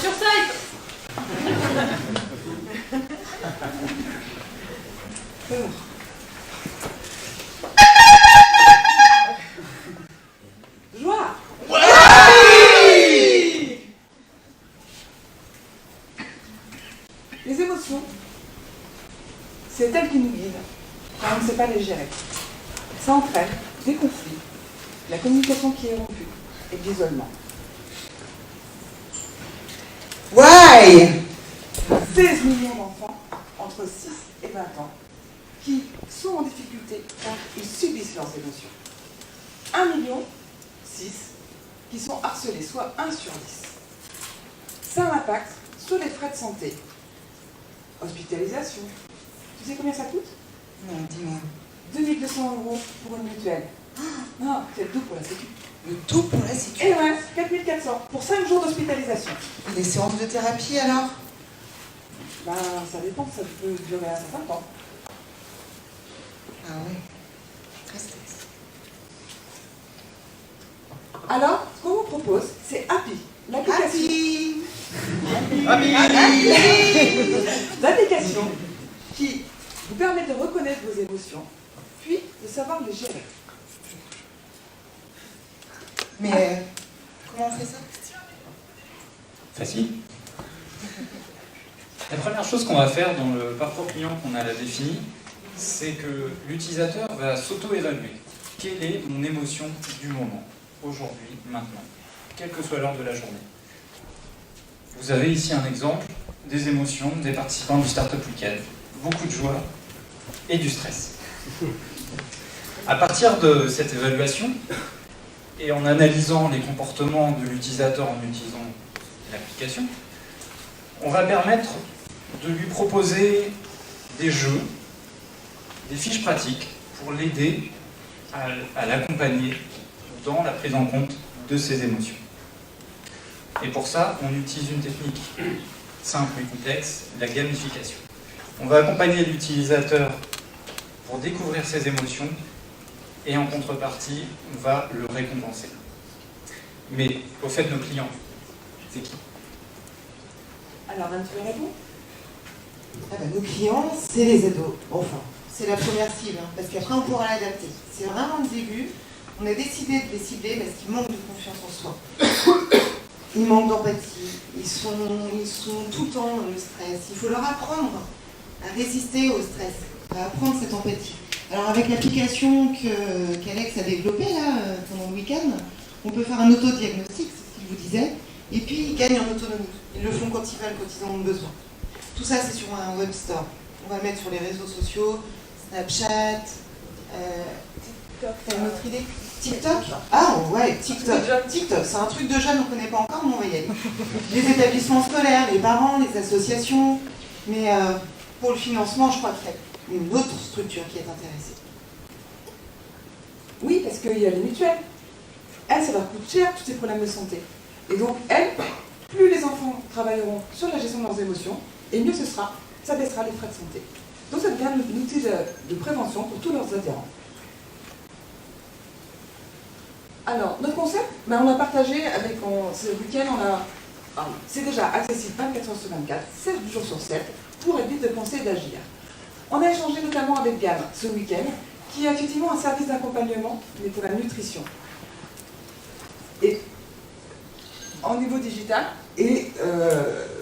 sur site. Joie. Les émotions, c'est elles qui nous guident, quand on ne sait pas les gérer. Ça entraîne des conflits, la communication qui est rompue et de l'isolement. Why? 16 millions d'enfants entre 6 et 20 ans qui sont en difficulté car ils subissent leurs émotions. 1,6 million qui sont harcelés, soit 1 sur 10. Ça a un impact sur les frais de santé. Hospitalisation. Tu sais combien ça coûte? Non, dis-moi. 2 200 € pour une mutuelle. Non, c'est le tout pour la sécu. Le tout pour la sécu. Et ouais, 4 400 pour 5 jours d'hospitalisation. Et les séances de thérapie alors? Ben, ça dépend, ça peut durer un certain temps. Ah ouais. Tristesse. Alors, ce qu'on vous propose, c'est Happy, l'application. L'application qui vous permet de reconnaître vos émotions, puis de savoir les gérer. Mais comment on fait ça? Facile. La première chose qu'on va faire dans le parcours client qu'on a défini, c'est que l'utilisateur va s'auto-évaluer. Quelle est mon émotion du moment, aujourd'hui, maintenant, quelle que soit l'heure de la journée. Vous avez ici un exemple des émotions des participants du Startup Weekend. Beaucoup de joie et du stress. À partir de cette évaluation, et en analysant les comportements de l'utilisateur en utilisant l'application, on va permettre de lui proposer des jeux, des fiches pratiques pour l'aider à l'accompagner dans la prise en compte de ses émotions. Et pour ça, on utilise une technique simple et complexe, la gamification. On va accompagner l'utilisateur pour découvrir ses émotions et en contrepartie, on va le récompenser. Mais au fait, nos clients, c'est qui? Alors, Anne, tu veux répondre? Ah bah, nos clients, c'est les ados, enfin. C'est la première cible, hein, parce qu'après on pourra l'adapter. C'est vraiment le début. On a décidé de les cibler parce qu'ils manquent de confiance en soi. Ils manquent d'empathie. Ils sont tout le temps dans le stress. Il faut leur apprendre à résister au stress, à apprendre cette empathie. Alors avec l'application qu'Alex a développée là, pendant le week-end, on peut faire un autodiagnostic, c'est ce qu'il vous disait, et puis ils gagnent en autonomie. Ils le font quand ils veulent, quand ils en ont besoin. Tout ça, c'est sur un web store. On va le mettre sur les réseaux sociaux, Snapchat, t'as une autre idée? TikTok? Ah ouais, TikTok. TikTok, c'est un truc de jeune, on ne connaît pas encore, mais on va y aller. Les établissements scolaires, les parents, les associations. Mais pour le financement, je crois qu'il y a une autre structure qui est intéressée. Oui, parce qu'il y a les mutuelles. Elles, ça leur coûte cher, tous ces problèmes de santé. Et donc, elles, plus les enfants travailleront sur la gestion de leurs émotions, et mieux ce sera, ça baissera les frais de santé. Donc ça devient un outil de prévention pour tous leurs adhérents. Alors, notre concept, on l'a partagé avec ce week-end, c'est déjà accessible 24 heures sur 24, 7 jours sur 7, pour être vite de penser et d'agir. On a échangé notamment avec Gamme ce week-end, qui a effectivement un service d'accompagnement, mais pour la nutrition. Et en niveau digital, et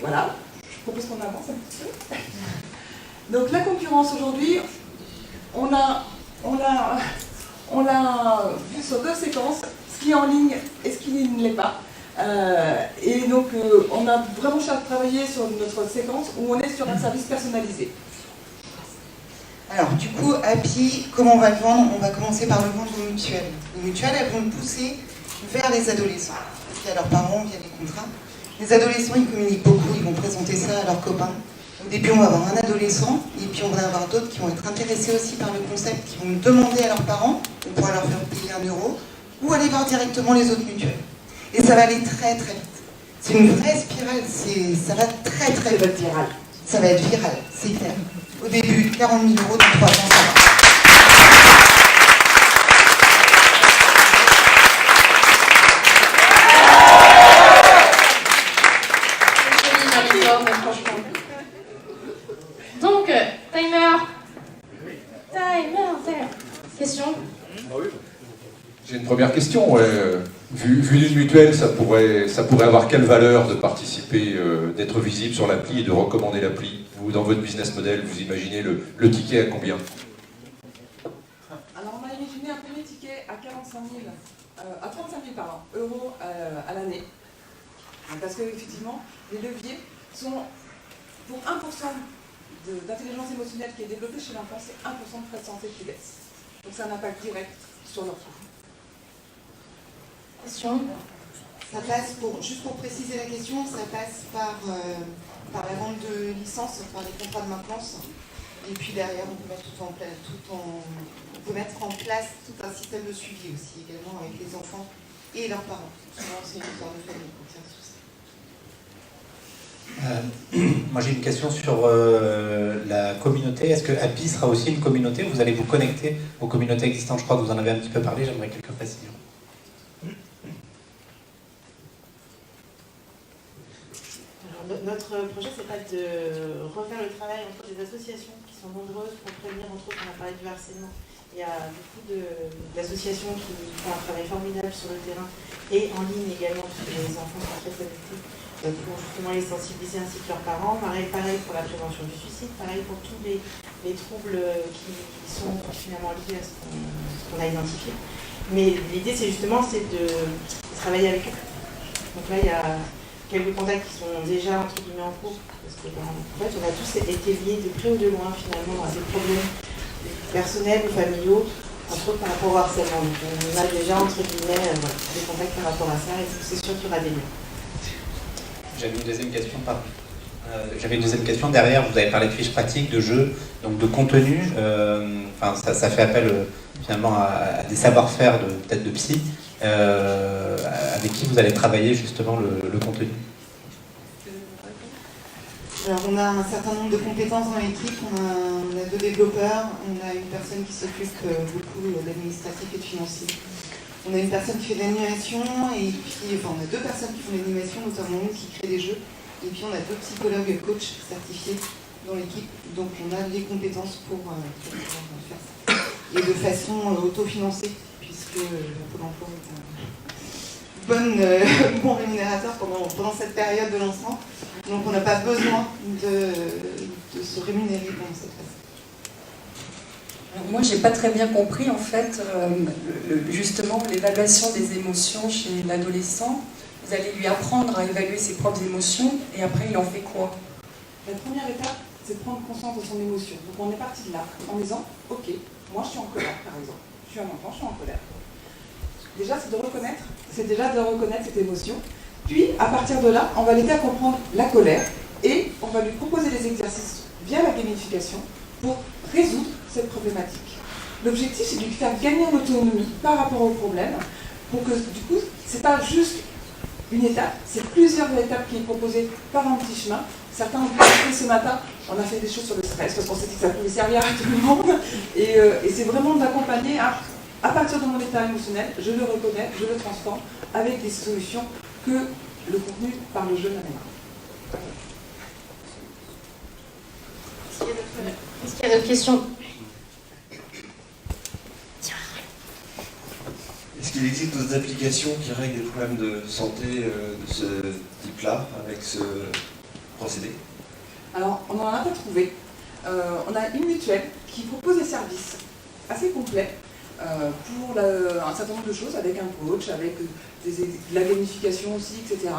voilà, je propose qu'on avance un petit peu. Donc la concurrence aujourd'hui, on l'a vu sur 2 séquences, ce qui est en ligne et ce qui ne l'est pas. Et donc on a vraiment travaillé sur notre séquence où on est sur un service personnalisé. Alors du coup, Happy, comment on va le vendre? On va commencer par le vendre aux mutuelles. Les mutuelles, elles vont le pousser vers les adolescents, parce qu'il y a leurs parents, il y a des contrats. Les adolescents, ils communiquent beaucoup, ils vont présenter ça à leurs copains. Au début, on va avoir un adolescent, et puis on va avoir d'autres qui vont être intéressés aussi par le concept, qui vont demander à leurs parents, on pourra leur faire payer 1 euro, ou aller voir directement les autres mutuelles. Et ça va aller très très vite. C'est une vraie spirale, ça va très très vite. Ça va être viral, c'est clair. Au début, 40 000 euros dans 3 ans, ça va. Non, mais franchement. Donc, timer. Question. J'ai une première question. Ouais. Vu d'une mutuelle, ça pourrait avoir quelle valeur de participer, d'être visible sur l'appli et de recommander l'appli? Vous, dans votre business model, vous imaginez le ticket à combien? Alors, on a imaginé un premier ticket à 35 000, à 35 000 euros à l'année. Parce qu'effectivement, les leviers sont pour 1% d'intelligence émotionnelle qui est développée chez l'enfant, c'est 1% de frais de santé qui baisse. Donc, c'est un impact direct sur l'enfant. Question. Ça passe juste pour préciser la question, ça passe par la vente de licence, par les contrats de maintenance. Et puis derrière, on peut mettre on peut mettre en place tout un système de suivi aussi, également avec les enfants et leurs parents. Souvent, c'est une histoire de famille qu'on tient tout ça. Moi j'ai une question sur la communauté. Est-ce que Happy sera aussi une communauté? Vous allez vous connecter aux communautés existantes? Je crois que vous en avez un petit peu parlé, j'aimerais quelques précisions. Notre projet, c'est pas de refaire le travail entre des associations qui sont nombreuses pour prévenir, entre autres, on a parlé du harcèlement. Il y a beaucoup d'associations qui font un travail formidable sur le terrain et en ligne également, parce que les enfants sont très connectés, pour justement les sensibiliser ainsi que leurs parents. Pareil pour la prévention du suicide, pareil pour tous les troubles qui sont finalement liés à ce qu'on a identifié. Mais l'idée, c'est de travailler avec eux. Donc là, il y a quelques contacts qui sont déjà entre guillemets en cours, parce que en fait on a tous été liés de près ou de loin finalement à des problèmes personnels ou familiaux, entre autres par rapport au harcèlement. Donc on a déjà entre guillemets des contacts par rapport à ça, et c'est sûr qu'il y aura des liens. J'avais une deuxième question, derrière, vous avez parlé de fiches pratiques, de jeux, donc de contenu, ça fait appel finalement à des savoir-faire peut-être de psy, avec qui vous allez travailler justement le contenu. Alors on a un certain nombre de compétences dans l'équipe, on a 2 développeurs, on a une personne qui s'occupe beaucoup de l'administratif et de financier. On a une personne qui fait de l'animation, et puis on a 2 personnes qui font de l'animation, notamment une qui crée des jeux, et puis on a 2 psychologues et coachs certifiés dans l'équipe, donc on a les compétences pour faire ça. Et de façon autofinancée, puisque Pôle emploi est un bon rémunérateur pendant cette période de lancement, donc on n'a pas besoin de se rémunérer pendant cette phase. Moi, j'ai pas très bien compris en fait justement l'évaluation des émotions chez l'adolescent. Vous allez lui apprendre à évaluer ses propres émotions et après il en fait quoi? La première étape, c'est de prendre conscience de son émotion. Donc on est parti de là en disant, ok, moi je suis en colère par exemple. Je suis un enfant, je suis en colère. Déjà, c'est de reconnaître cette émotion. Puis, à partir de là, on va l'aider à comprendre la colère et on va lui proposer des exercices via la gamification pour résoudre cette problématique. L'objectif, c'est de lui faire gagner en autonomie par rapport au problème pour que, du coup, c'est pas juste une étape, c'est plusieurs étapes qui est proposée par un petit chemin. Certains ont pu ce matin, on a fait des choses sur le stress parce qu'on s'est dit que ça pouvait servir à tout le monde. Et c'est vraiment d'accompagner à partir de mon état émotionnel, je le reconnais, je le transforme avec des solutions que le contenu par le jeu n'amènera. Est-ce qu'il y a d'autres questions? Est-ce qu'il existe d'autres applications qui règlent des problèmes de santé de ce type-là, avec ce procédé? Alors, on n'en a pas trouvé. On a une mutuelle qui propose des services assez complets pour un certain nombre de choses, avec un coach, avec de la gamification aussi, etc.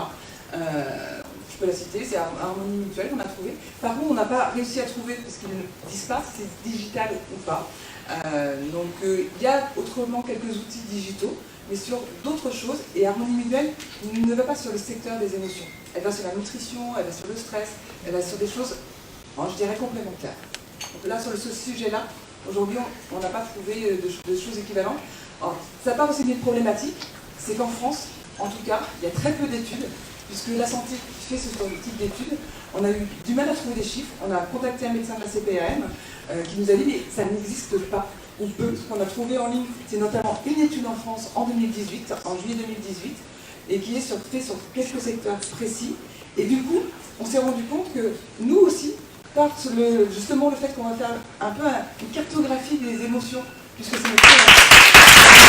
Je peux la citer, c'est Harmonie Mutuelle qu'on a trouvé. Par contre, on n'a pas réussi à trouver, parce qu'ils ne disent pas si c'est digital ou pas. Donc il y a autrement quelques outils digitaux, mais sur d'autres choses. Et Harmonie Mutuelle ne va pas sur le secteur des émotions. Elle va sur la nutrition, elle va sur le stress, elle va sur des choses, je dirais, complémentaires. Donc là, sur ce sujet-là, aujourd'hui, on n'a pas trouvé de choses équivalentes. Alors, ça part aussi d'une problématique, c'est qu'en France, en tout cas, il y a très peu d'études, puisque la santé fait ce type d'études. On a eu du mal à trouver des chiffres. On a contacté un médecin de la CPAM qui nous a dit mais ça n'existe pas. Ou peu. Ce qu'on a trouvé en ligne, c'est notamment une étude en France en 2018, en juillet 2018, et qui est faite sur quelques secteurs précis. Et du coup, on s'est rendu compte que nous aussi, par justement le fait qu'on va faire un peu une cartographie des émotions, puisque c'est notre